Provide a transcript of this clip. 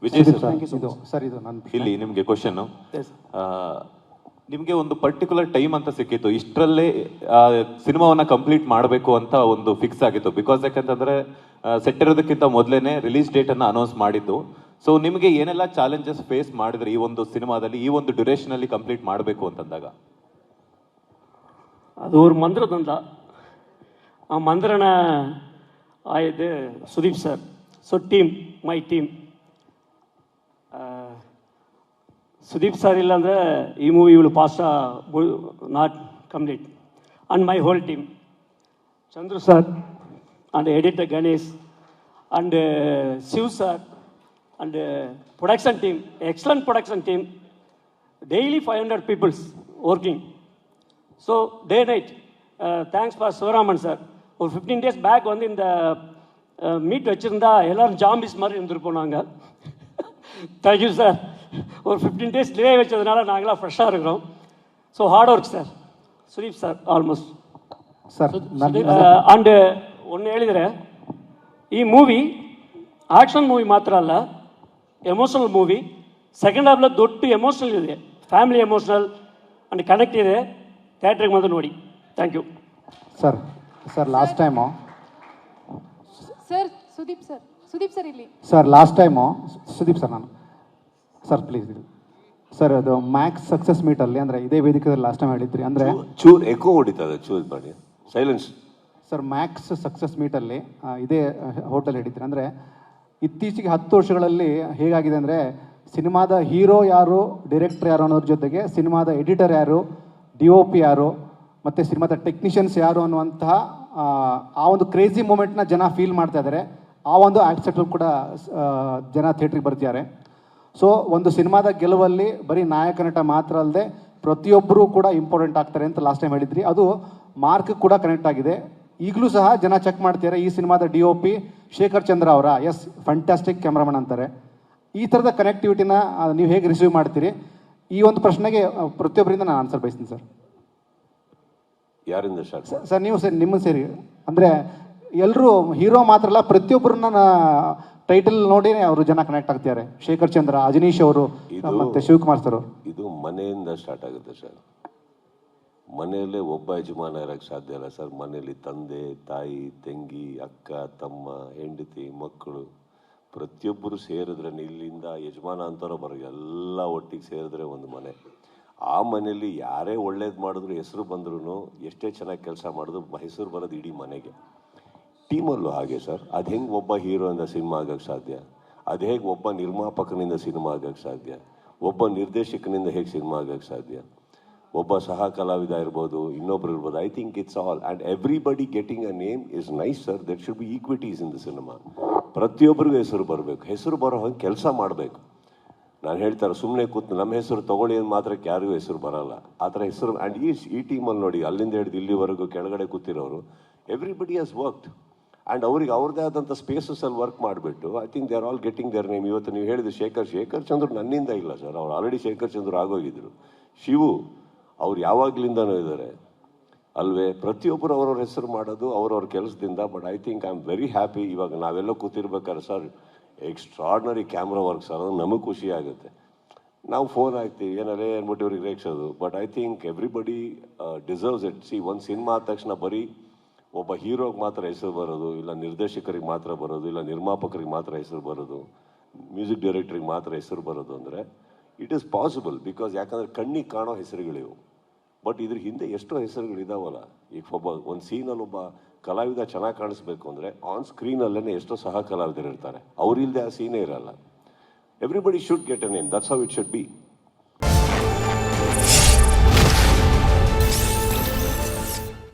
Vijay sir, sir ಇದು ನನ್ನ ಇಲ್ಲಿ ನಿಮಗೆ ಕ್ವಶನ್, ನಿಮಗೆ ಒಂದು ಪರ್ಟಿಕ್ಯುಲರ್ ಟೈಮ್ ಅಂತ ಸಿಕ್ಕಿತ್ತು, ಇಷ್ಟರಲ್ಲೇ ಸಿನಿಮಾವನ್ನ ಕಂಪ್ಲೀಟ್ ಮಾಡಬೇಕು ಅಂತ ಒಂದು ಫಿಕ್ಸ್ ಆಗಿತ್ತು. ಬಿಕಾಸ್ ಯಾಕಂತಂದ್ರೆ ಸೆಟ್ ಇರೋದಕ್ಕಿಂತ ಮೊದಲೇನೆ ರಿಲೀಸ್ ಡೇಟ್ ಅನ್ನ ಅನೌನ್ಸ್ ಮಾಡಿದ್ದು. ಸೊ ನಿಮಗೆ ಏನೆಲ್ಲ ಚಾಲೆಂಜಸ್ ಫೇಸ್ ಮಾಡಿದ್ರೆ ಈ ಒಂದು ಸಿನಿಮಾದಲ್ಲಿ ಈ ಒಂದು ಡ್ಯೂರೇಷನ್ ಅಲ್ಲಿ ಕಂಪ್ಲೀಟ್ ಮಾಡಬೇಕು ಅಂತಂದಾಗ? அது ஒரு மந்திரம் தான். ಆ ಮಂತ್ರನ ಆಯ್ದು Sudeep sir. So my team Sudeep sir ಇಲ್ಲಾಂದರೆ ಈ ಮೂವಿ ಇವಳು past not complete. And my whole team, Chandru sir and editor Ganesh and Shiv sir and production team, excellent production team, daily 500 peoples working. So day night thanks for Sivaraman sir. ஒரு 15 days back வந்து இந்த meet வச்சுருந்தா எல்லோரும் zombies மாதிரி இருந்திருப்போம் நாங்கள். Thank you sir. ஒரு 15 days delay வச்சதுனால நாங்களாம் ஃப்ரெஷ்ஷாக இருக்கிறோம். So hard work sir, Sudeep sir almost sir. And ಒಂದು ಹೇಳಿದರೆ, ಈ ಮೂವಿ ಆ್ಯಕ್ಷನ್ ಮೂವಿ ಮಾತ್ರ ಅಲ್ಲ, ಎಮೋಷನಲ್ ಮೂವಿ. ಸೆಕೆಂಡ್ ಹಾಫ್లో ದೊಡ್ಡ ಎಮೋಷನಲ್ ಇದೆ, ಫ್ಯಾಮಿಲಿ ಎಮೋಷನಲ್ ಅಂಡ್ ಕನೆಕ್ಟ್ ಇದೆ. ಥಿಯೇಟ್ರಿಗೆ ಬಂದು ನೋಡಿ. Thank you sir. Last time sir Sudeep sir ಇಲ್ಲಿ sir, last time Sudeep sir, ನಾನು ಸರ್ ಪ್ಲೀಸ್ ಇದು ಸರ್, ಅದು ಮ್ಯಾಕ್ಸ್ ಸಕ್ಸಸ್ ಮೀಟಲ್ಲಿ ಅಂದರೆ ಇದೇ ವೇದಿಕೆಯಲ್ಲಿ ಲಾಸ್ಟ್ ಟೈಮ್ ಹೇಳಿದ್ರಿ ಅಂದರೆ ಚೂರ್ ಎಕೋ ಹೊಡಿತದೆ, ಚೂರ್ ಮಾಡಿ ಸೈಲೆನ್ಸ್. ಸರ್ ಮ್ಯಾಕ್ಸ್ ಸಕ್ಸಸ್ ಮೀಟಲ್ಲಿ ಇದೇ ಹೋಟೆಲ್ ಹೇಳಿದ್ರಿ ಅಂದರೆ ಇತ್ತೀಚೆಗೆ 10 ವರ್ಷಗಳಲ್ಲಿ ಹೇಗಾಗಿದೆ ಅಂದರೆ ಸಿನಿಮಾದ ಹೀರೋ ಯಾರು, ಡೈರೆಕ್ಟರ್ ಯಾರು ಅನ್ನೋದ್ರ ಜೊತೆಗೆ ಸಿನಿಮಾದ ಎಡಿಟರ್ ಯಾರು, DOP ಯಾರು, ಮತ್ತು ಸಿನಿಮಾದ ಟೆಕ್ನಿಷಿಯನ್ಸ್ ಯಾರು ಅನ್ನುವಂತಹ ಆ ಒಂದು ಕ್ರೇಜಿ ಮೂಮೆಂಟ್ನ ಜನ ಫೀಲ್ ಮಾಡ್ತಾ ಇದ್ದಾರೆ. ಆ ಒಂದು ಆಕ್ಸೆಪ್ಟ್ ಕೂಡ ಜನ ಥಿಯೇಟ್ರಿಗೆ ಬರ್ತಿದ್ದಾರೆ. ಸೊ ಒಂದು ಸಿನಿಮಾದ ಗೆಲುವಲ್ಲಿ ಬರೀ ನಾಯಕ ನಟ ಮಾತ್ರ ಅಲ್ಲದೆ ಪ್ರತಿಯೊಬ್ಬರೂ ಕೂಡ ಇಂಪಾರ್ಟೆಂಟ್ ಆಗ್ತಾರೆ ಅಂತ ಲಾಸ್ಟ್ ಟೈಮ್ ಹೇಳಿದ್ರಿ. ಅದು ಮಾರ್ಕ್ ಕೂಡ ಕನೆಕ್ಟ್ ಆಗಿದೆ. ಈಗಲೂ ಸಹ ಜನ ಚೆಕ್ ಮಾಡ್ತಿದ್ದಾರೆ ಈ ಸಿನಿಮಾದ DOP ಶೇಖರ್ ಚಂದ್ರ ಅವರ. ಎಸ್, ಫ್ಯಾಂಟಾಸ್ಟಿಕ್ ಕ್ಯಾಮ್ರಾಮನ್ ಅಂತಾರೆ. ಈ ಥರದ ಕನೆಕ್ಟಿವಿಟಿನ ನೀವು ಹೇಗೆ ರಿಸೀವ್ ಮಾಡ್ತೀರಿ? ಈ ಒಂದು ಪ್ರಶ್ನೆಗೆ ಪ್ರತಿಯೊಬ್ಬರಿಂದ ನಾನು ಆನ್ಸರ್ ಬಯಸ್ತೀನಿ ಸರ್. ಯಾರಿಂದ ಸರ್ ನೀವು ಸರ್, ನಿಮ್ಮ ಸೇರಿ ಅಂದರೆ ಎಲ್ಲರೂ ಹೀರೋ ಮಾತ್ರ ಅಲ್ಲ, ಪ್ರತಿಯೊಬ್ಬರನ್ನ ಟೈಟಲ್ ನೋಡಿ ಅವರು ಜನ ಕನೆಕ್ಟ್ ಆಗ್ತಿದ್ದಾರೆ. ಶೇಖರ್ ಚಂದ್ರ, ಅಜನೀಶ್ ಅವರು ಮತ್ತೆ ಶಿವಕುಮಾರ್ ಸರ್. ಇದು ಮನೆಯಿಂದ ಸ್ಟಾರ್ಟ್ ಆಗುತ್ತೆ ಸರ್. ಮನೆಯಲ್ಲೇ ಒಬ್ಬ ಯಜಮಾನ ಇರೋಕ್ಕೆ ಸಾಧ್ಯ ಇಲ್ಲ ಸರ್. ಮನೆಯಲ್ಲಿ ತಂದೆ, ತಾಯಿ, ತಂಗಿ, ಅಕ್ಕ, ತಮ್ಮ, ಹೆಂಡತಿ, ಮಕ್ಕಳು ಪ್ರತಿಯೊಬ್ಬರು ಸೇರಿದ್ರೆ, ಇಲ್ಲಿಂದ ಯಜಮಾನ ಅಂತವ್ರು ಬರೋ ಎಲ್ಲ ಒಟ್ಟಿಗೆ ಸೇರಿದ್ರೆ ಒಂದು ಮನೆ. ಆ ಮನೆಯಲ್ಲಿ ಯಾರೇ ಒಳ್ಳೇದು ಮಾಡಿದ್ರು, ಹೆಸರು ಬಂದ್ರೂ, ಎಷ್ಟೇ ಚೆನ್ನಾಗಿ ಕೆಲಸ ಮಾಡಿದ್ರು ಹೆಸರು ಬರೋದು ಇಡೀ ಮನೆಗೆ. ಟೀಮಲ್ಲೂ ಹಾಗೆ ಸರ್. ಅದು ಹೆಂಗೆ ಒಬ್ಬ ಹೀರೋಯಿಂದ ಸಿನಿಮಾ ಆಗೋಕ್ಕೆ ಸಾಧ್ಯ? ಅದು ಹೇಗೆ ಒಬ್ಬ ನಿರ್ಮಾಪಕನಿಂದ ಸಿನಿಮಾ ಆಗೋಕ್ಕೆ ಸಾಧ್ಯ? ಒಬ್ಬ ನಿರ್ದೇಶಕನಿಂದ ಹೇಗೆ ಸಿನಿಮಾ ಆಗೋಕ್ಕೆ ಸಾಧ್ಯ? ಒಬ್ಬ ಸಹ ಕಲಾವಿದ ಇರ್ಬೋದು, ಇನ್ನೊಬ್ರು ಇರ್ಬೋದು. I think it's all and everybody getting a name is nice sir. That should be equities in the cinema. ಪ್ರತಿಯೊಬ್ಬರಿಗೂ ಹೆಸರು ಬರಬೇಕು, ಹೆಸರು ಬರೋ ಹಂಗೆ ಕೆಲಸ ಮಾಡಬೇಕು. ನಾನು ಹೇಳ್ತಾರೆ ಸುಮ್ಮನೆ ಕೂತು ನಮ್ಮ ಹೆಸರು ತೊಗೊಳ್ಳಿ ಅಂತ ಮಾತ್ರಕ್ಕೆ ಯಾರಿಗೂ ಹೆಸರು ಬರೋಲ್ಲ. ಆ ಥರ ಹೆಸರು. ಆ್ಯಂಡ್ ಈ ಟೀಮಲ್ಲಿ ನೋಡಿ, ಅಲ್ಲಿಂದ ಹಿಡಿದು ಇಲ್ಲಿವರೆಗೂ ಕೆಳಗಡೆ ಕೂತಿರೋರು ಎವ್ರಿಬಡಿ ಹ್ಯಾಸ್ ವರ್ಕ್ಡ್. ಆ್ಯಂಡ್ ಅವ್ರಿಗೆ ಅವ್ರದ್ದೇ ಆದಂಥ ಸ್ಪೇಸಸಲ್ಲಿ ವರ್ಕ್ ಮಾಡಿಬಿಟ್ಟು I think they are all getting there name. ಇವತ್ತು ನೀವು ಹೇಳಿದ ಶೇಖರ್ ಚಂದ್ರ ನನ್ನಿಂದ ಇಲ್ಲ ಸರ್, ಅವ್ರು ಆಲ್ರೆಡಿ ಶೇಖರ್ ಚಂದ್ರ ಆಗೋಗಿದ್ರು. ಶಿವು ಅವ್ರು ಯಾವಾಗಲಿಂದನೂ ಇದ್ದಾರೆ ಅಲ್ವೇ. ಪ್ರತಿಯೊಬ್ಬರು ಅವ್ರವ್ರ ಹೆಸರು ಮಾಡೋದು ಅವ್ರವ್ರ ಕೆಲಸದಿಂದ. But I think I am very happy. ಇವಾಗ ನಾವೆಲ್ಲ ಕೂತಿರ್ಬೇಕಾದ್ರೆ sir extraordinary camera work sir, ಅದು ನಮಗೆ ಖುಷಿ ಆಗುತ್ತೆ. ನಾವು ಫೋನ್ ಹಾಕ್ತೀವಿ ಏನಾರೇ ಅಂದ್ಬಿಟ್ಟು ಇವ್ರಿಗೆ ರೇಗಿಸೋದು. But I think everybody deserves it. See, ಒಂದು ಸಿನಿಮಾ ಆದ ತಕ್ಷಣ ಬರೀ ಒಬ್ಬ ಹೀರೋಗೆ ಮಾತ್ರ ಹೆಸರು ಬರೋದು, ಇಲ್ಲ ನಿರ್ದೇಶಕರಿಗೆ ಮಾತ್ರ ಬರೋದು, ಇಲ್ಲ ನಿರ್ಮಾಪಕರಿಗೆ ಮಾತ್ರ ಹೆಸರು ಬರೋದು, ಮ್ಯೂಸಿಕ್ ಡೈರೆಕ್ಟ್ರಿಗೆ ಮಾತ್ರ ಹೆಸರು ಬರೋದು ಅಂದರೆ ಇಟ್ ಈಸ್ ಪಾಸಿಬಲ್. ಬಿಕಾಸ್ ಯಾಕಂದರೆ ಕಣ್ಣಿಗೆ ಕಾಣೋ ಹೆಸರುಗಳಿವು. ಬಟ್ ಇದ್ರ ಹಿಂದೆ ಎಷ್ಟೋ ಹೆಸರುಗಳಿದಾವಲ್ಲ. ಈಗ ಒಂದು ಸೀನಲ್ಲಿ ಒಬ್ಬ ಕಲಾವಿದ ಚೆನ್ನಾಗಿ ಕಾಣಿಸ್ಬೇಕು ಅಂದರೆ ಆನ್ ಸ್ಕ್ರೀನಲ್ಲೇ ಎಷ್ಟೋ ಸಹ ಕಲಾವಿದರು ಇರ್ತಾರೆ, ಅವರಿಲ್ಲದೆ ಆ ಸೀನೇ ಇರಲ್ಲ. Everybody should get a name. That's how it should be.